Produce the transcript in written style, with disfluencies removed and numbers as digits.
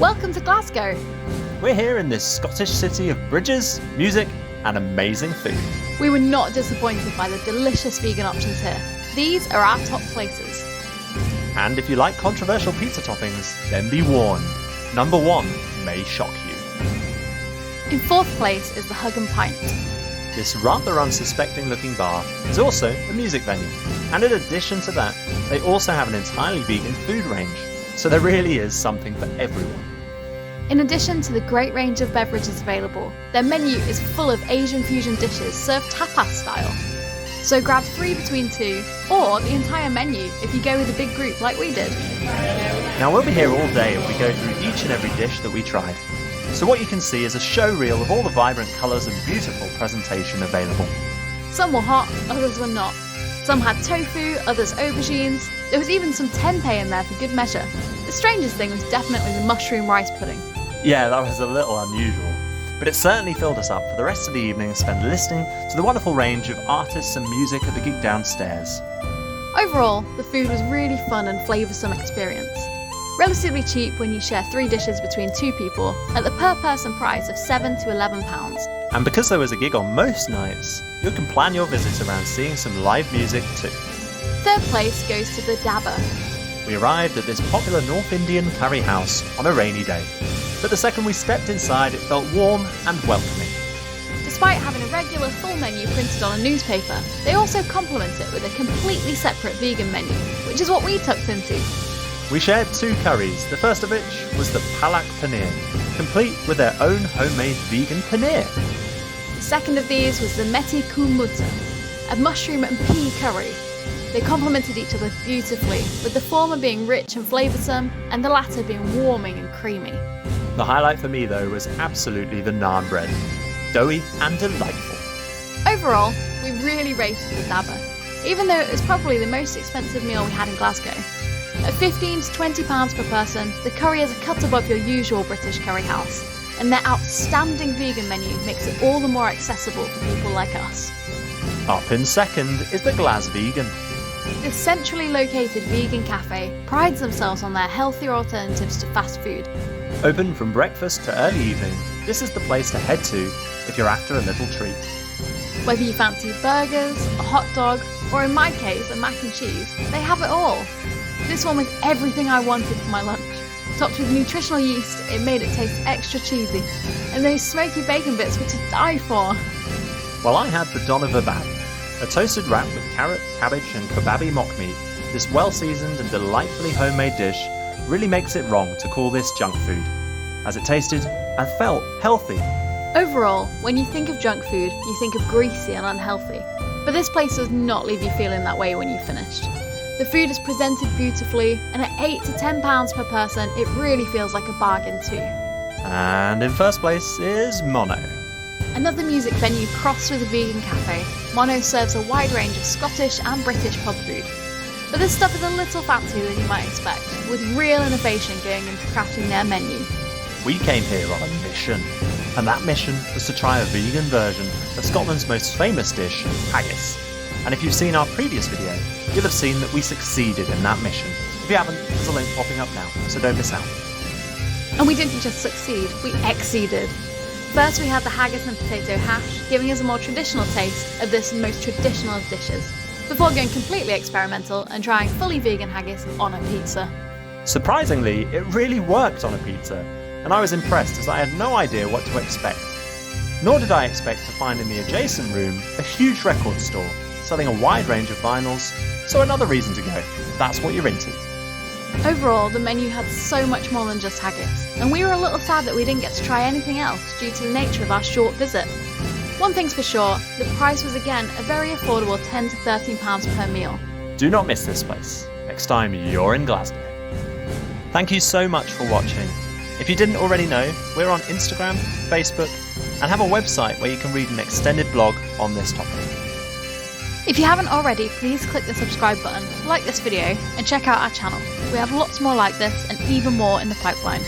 Welcome to Glasgow. We're here in this Scottish city of bridges, music, and amazing food. We were not disappointed by the delicious vegan options here. These are our top places. And if you like controversial pizza toppings, then be warned. Number 1 may shock you. In fourth place is the Hug and Pint. This rather unsuspecting looking bar is also a music venue. And in addition to that, they also have an entirely vegan food range. So there really is something for everyone. In addition to the great range of beverages available, their menu is full of Asian fusion dishes served tapas style. So grab 3 between 2, or the entire menu if you go with a big group like we did. Now we'll be here all day as we go through each and every dish that we tried. So what you can see is a show reel of all the vibrant colours and beautiful presentation available. Some were hot, others were not. Some had tofu, others aubergines. There was even some tempeh in there for good measure. The strangest thing was definitely the mushroom rice pudding. Yeah, that was a little unusual, but it certainly filled us up for the rest of the evening spent listening to the wonderful range of artists and music at the gig downstairs. Overall, the food was really fun and flavoursome experience. Relatively cheap when you share 3 dishes between 2 people at the per person price of £7 to £11. And because there was a gig on most nights, you can plan your visit around seeing some live music too. Third place goes to the Dabba. We arrived at this popular North Indian curry house on a rainy day, but the second we stepped inside it felt warm and welcoming. Despite having a regular full menu printed on a newspaper, they also complement it with a completely separate vegan menu, which is what we tucked into. We shared 2 curries, the first of which was the palak paneer, complete with their own homemade vegan paneer. The second of these was the meti ku mutta, a mushroom and pea curry. They complemented each other beautifully, with the former being rich and flavoursome, and the latter being warming and creamy. The highlight for me though was absolutely the naan bread, doughy and delightful. Overall, we really rated the Dabba, even though it was probably the most expensive meal we had in Glasgow. At £15 to £20 per person, the curry is a cut above your usual British curry house, and their outstanding vegan menu makes it all the more accessible for people like us. Up in second is the Glasvegan. This centrally located vegan cafe prides themselves on their healthier alternatives to fast food. Open from breakfast to early evening, this is the place to head to if you're after a little treat. Whether you fancy burgers, a hot dog, or in my case, a mac and cheese, they have it all. This one was everything I wanted for my lunch. Topped with nutritional yeast, it made it taste extra cheesy. And those smoky bacon bits were to die for. Well, I had the doner verbad, a toasted wrap with carrot, cabbage and kebabi mock meat. This well-seasoned and delightfully homemade dish really makes it wrong to call this junk food, as it tasted and felt healthy. Overall, when you think of junk food, you think of greasy and unhealthy. But this place does not leave you feeling that way when you've finished. The food is presented beautifully, and at £8 to £10 per person, it really feels like a bargain too. And in first place is Mono. Another music venue crossed with a vegan cafe, Mono serves a wide range of Scottish and British pub food. But this stuff is a little fancier than you might expect, with real innovation going into crafting their menu. We came here on a mission, and that mission was to try a vegan version of Scotland's most famous dish, haggis. And if you've seen our previous video, you'll have seen that we succeeded in that mission. If you haven't, there's a link popping up now, so don't miss out. And we didn't just succeed, we exceeded. First we had the haggis and potato hash, giving us a more traditional taste of this most traditional of dishes, before going completely experimental and trying fully vegan haggis on a pizza. Surprisingly, it really worked on a pizza, and I was impressed as I had no idea what to expect. Nor did I expect to find in the adjacent room a huge record store, selling a wide range of vinyls, so another reason to go, if that's what you're into. Overall, the menu had so much more than just haggis, and we were a little sad that we didn't get to try anything else due to the nature of our short visit. One thing's for sure, the price was again a very affordable £10 to £13 per meal. Do not miss this place, next time you're in Glasgow. Thank you so much for watching. If you didn't already know, we're on Instagram, Facebook, and have a website where you can read an extended blog on this topic. If you haven't already, please click the subscribe button, like this video, and check out our channel. We have lots more like this and even more in the pipeline.